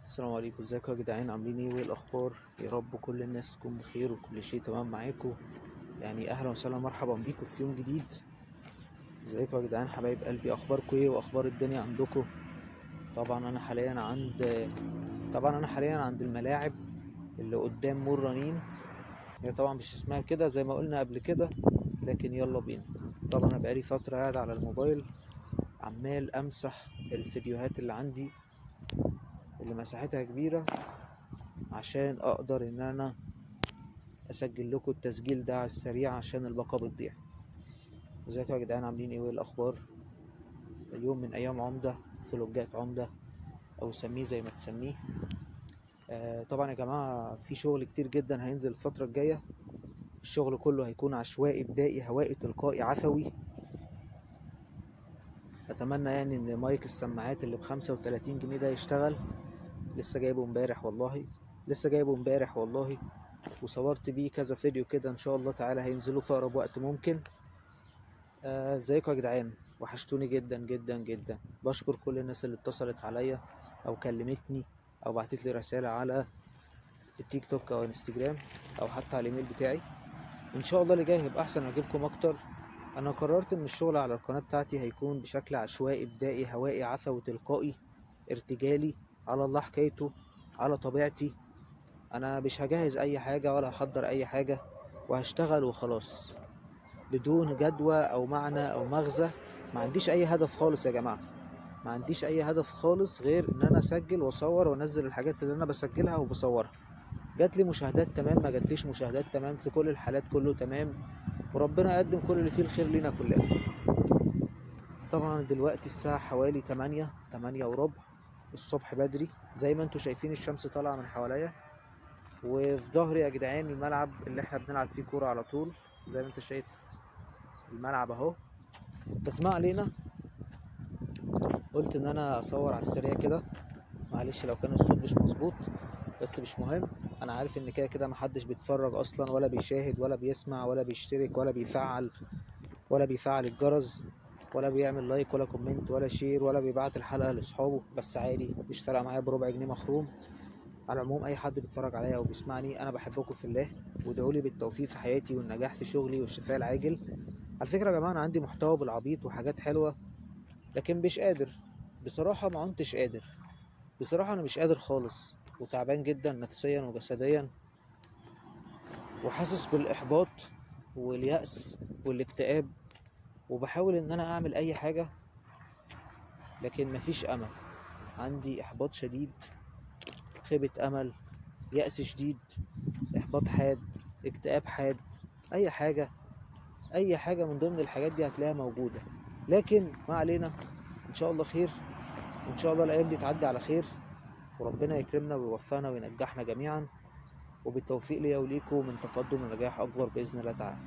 السلام عليكم، ازيكم يا جدعان؟ عاملين ايه وايه الاخبار؟ يا رب كل الناس تكون بخير وكل شيء تمام معاكم. يعني اهلا وسهلا مرحبا بيكم في يوم جديد. ازيكم يا جدعان حبايب قلبي؟ اخباركم ايه واخبار الدنيا عندكم؟ طبعا انا حاليا عند طبعا انا حاليا عند الملاعب اللي قدام مول رنين. هي طبعا مش اسمها كده زي ما قلنا قبل كده، لكن يلا بينا. طبعا انا بقالي فتره قاعد على الموبايل عمال امسح الفيديوهات اللي عندي اللي مساحتها كبيره عشان اقدر ان انا اسجل لكم التسجيل ده على السريع عشان الباقة بتضيع. ازيكم يا جدعان؟ عاملين ايه وايه الاخبار؟ اليوم من ايام عمدة، فلوجات عمدة او سميه زي ما تسميه. طبعا يا جماعة في شغل كتير جدا هينزل الفترة الجاية. الشغل كله هيكون عشوائي بدائي هوائي تلقائي عفوي. اتمنى يعني ان مايك السماعات اللي ب35 جنيه ده يشتغل. لسه جايبه امبارح والله، وصورت بيه كذا فيديو كده، ان شاء الله تعالى هينزلوا في اقرب وقت ممكن. ازيكم يا جدعان؟ وحشتوني جدا جدا جدا. بشكر كل الناس اللي اتصلت عليا او كلمتني او بعتت لي رسالة على التيك توك او انستجرام او حتى على الايميل بتاعي. ان شاء الله اللي جاي هيبقى احسن واجيبكم اكتر. انا قررت ان الشغل على القناة بتاعتي هيكون بشكل عشوائي بدائي هوائي عفوي تلقائي ارتجالي، على الله حكايته، على طبيعتي. انا مش هجهز اي حاجة ولا هحضر اي حاجة، وهشتغل وخلاص بدون جدوى او معنى او مغزى. ما عنديش اي هدف خالص يا جماعة، ما عنديش اي هدف خالص غير ان انا اسجل واصور وانزل الحاجات اللي انا بسجلها وبصورها. جات لي مشاهدات تمام، ما جاتليش مشاهدات تمام، في كل الحالات كله تمام، وربنا يقدم كل اللي فيه الخير لينا كلنا. طبعا دلوقتي الساعة حوالي 8 وربع الصبح بدري، زي ما انتوا شايفين الشمس طالعة من حواليا، وفي ظهري يا جدعان الملعب اللي احنا بنلعب فيه كورة على طول. زي ما انت شايف الملعب اهو. بس ما علينا، قلت ان انا اصور على السريع كده. معلش لو كان الصوت مش مظبوط، بس مش مهم. انا عارف ان كده كده محدش بيتفرج اصلا ولا بيشاهد ولا بيسمع ولا بيشترك ولا بيفعل الجرس ولا بيعمل لايك ولا كومنت ولا شير ولا بيبعت الحلقة لاصحابه. بس عادي، مش فارقة معايا بربع جنيه مخروم. على العموم اي حد بيتفرج عليا او بيسمعني انا بحبكم في الله، وادعوا لي بالتوفيق في حياتي والنجاح في شغلي والشفاء العاجل. على فكرة يا جماعة انا عندي محتوى بالعبيط وحاجات حلوة، لكن مش قادر. بصراحة ما كنتش قادر. بصراحة أنا مش قادر خالص، وتعبان جدا نفسيا وجسديا، وحاسس بالإحباط واليأس والاكتئاب، وبحاول إن أنا أعمل أي حاجة لكن مفيش أمل. عندي إحباط شديد، خيبة أمل، يأس شديد، إحباط حاد، اكتئاب حاد. أي حاجة، أي حاجة من ضمن الحاجات دي هتلاقيها موجودة. لكن ما علينا، إن شاء الله خير، وإن شاء الله الأيام دي تعدي على خير، وربنا يكرمنا ويوفقنا وينجحنا جميعا، وبالتوفيق ليا وليكم من تقدم ونجاح أكبر بإذن الله تعالى.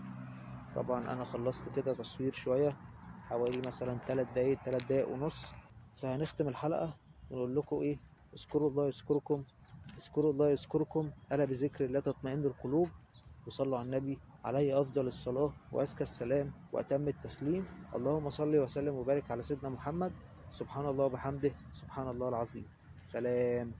طبعا أنا خلصت كده تصوير شوية، حوالي مثلا 3 دقايق ونص. فهنختم الحلقة ونقول لكم إيه؟ اذكروا الله يذكركم، اذكروا الله يذكركم، ألا بذكر الله تطمئن القلوب. وصلوا على النبي عليه أفضل الصلاة وأزكى السلام وأتم التسليم. اللهم صل وسلم وبارك على سيدنا محمد. سبحان الله وبحمده، سبحان الله العظيم. سلام.